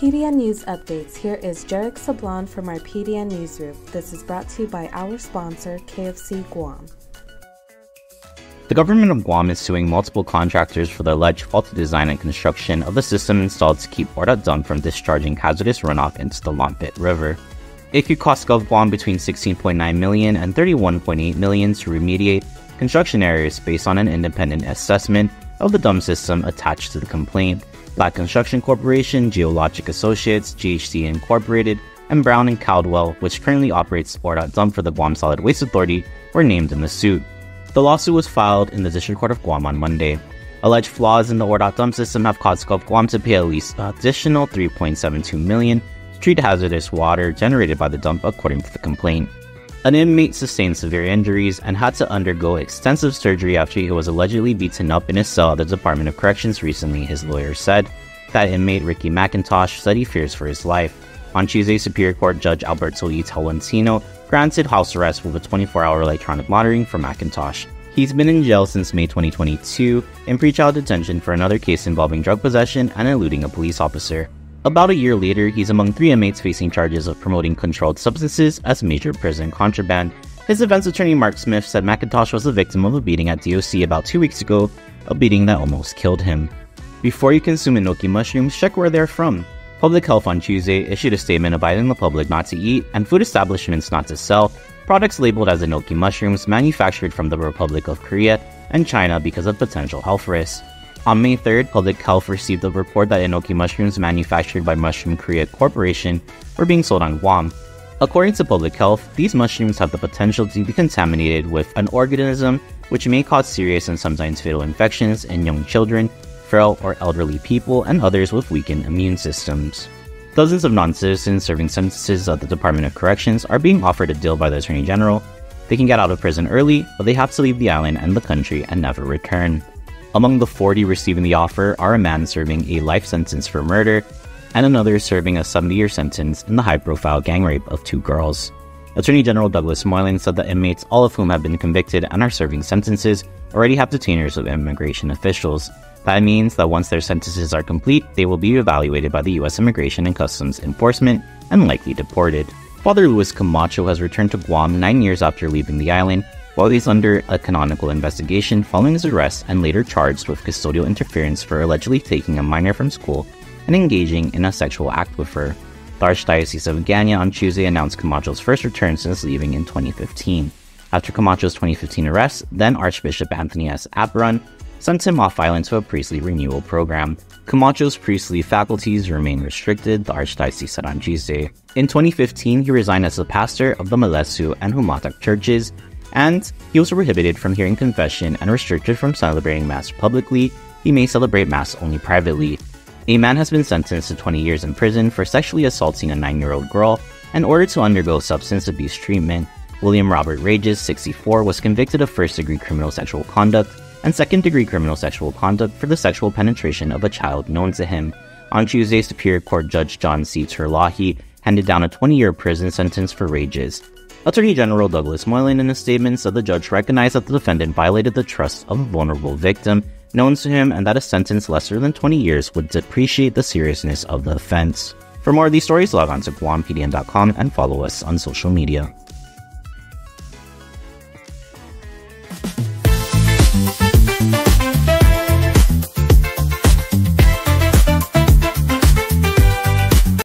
PDN News Updates. Here is Jarek Sablon from our PDN Newsroom. This is brought to you by our sponsor, KFC Guam. The government of Guam is suing multiple contractors for the alleged faulty design and construction of the system installed to keep Ordot dump from discharging hazardous runoff into the Inmate River. It could cost GovGuam between $16.9 million and $31.8 million to remediate construction errors based on an independent assessment of the dump system attached to the complaint. Black Construction Corporation, Geologic Associates, GHC Incorporated, and Brown & Caldwell, which currently operates Ordot dump for the Guam Solid Waste Authority, were named in the suit. The lawsuit was filed in the District Court of Guam on Monday. Alleged flaws in the Ordot dump system have caused GovGuam to pay at least an additional $3.72 million to treat hazardous water generated by the dump, according to the complaint. An inmate sustained severe injuries and had to undergo extensive surgery after he was allegedly beaten up in his cell at the Department of Corrections recently, his lawyer said. That inmate, Ricky McIntosh, said he fears for his life. On Tuesday, Superior Court Judge Alberto E. Tolentino granted house arrest with a 24-hour electronic monitoring for McIntosh. He's been in jail since May 2022 in pretrial detention for another case involving drug possession and eluding a police officer. About a year later, he's among 3 inmates facing charges of promoting controlled substances as major prison contraband. His defense attorney Mark Smith said McIntosh was the victim of a beating at DOC about 2 weeks ago, a beating that almost killed him. Before you consume enoki mushrooms, check where they're from. Public Health on Tuesday issued a statement advising the public not to eat and food establishments not to sell products labeled as enoki mushrooms manufactured from the Republic of Korea and China because of potential health risks. On May 3rd, Public Health received a report that enoki mushrooms manufactured by Mushroom Korea Corporation were being sold on Guam. According to Public Health, these mushrooms have the potential to be contaminated with an organism which may cause serious and sometimes fatal infections in young children, frail or elderly people, and others with weakened immune systems. Dozens of non-citizens serving sentences at the Department of Corrections are being offered a deal by the Attorney General. They can get out of prison early, but they have to leave the island and the country and never return. Among the 40 receiving the offer are a man serving a life sentence for murder and another serving a 70-year sentence in the high-profile gang rape of 2 girls. Attorney General Douglas Moylan said that inmates, all of whom have been convicted and are serving sentences, already have detainers with immigration officials. That means that once their sentences are complete, they will be evaluated by the U.S. Immigration and Customs Enforcement and likely deported. Father Luis Camacho has returned to Guam 9 years after leaving the island, while he's under a canonical investigation following his arrest and later charged with custodial interference for allegedly taking a minor from school and engaging in a sexual act with her. The Archdiocese of Ganya on Tuesday announced Camacho's first return since leaving in 2015. After Camacho's 2015 arrest, then Archbishop Anthony S. Aparon sent him off island to a priestly renewal program. Camacho's priestly faculties remain restricted, the Archdiocese said on Tuesday. In 2015, he resigned as the pastor of the Malesu and Humatak churches, and he was prohibited from hearing confession and restricted from celebrating Mass publicly. He may celebrate Mass only privately. A man has been sentenced to 20 years in prison for sexually assaulting a 9-year-old girl and ordered to undergo substance abuse treatment. William Robert Rages, 64, was convicted of first-degree criminal sexual conduct and second-degree criminal sexual conduct for the sexual penetration of a child known to him. On Tuesday, Superior Court Judge John C. Terlahi handed down a 20-year prison sentence for Rages. Attorney General Douglas Moylan in a statement said the judge recognized that the defendant violated the trust of a vulnerable victim known to him and that a sentence lesser than 20 years would depreciate the seriousness of the offense. For more of these stories, log on to GuamPDN.com and follow us on social media.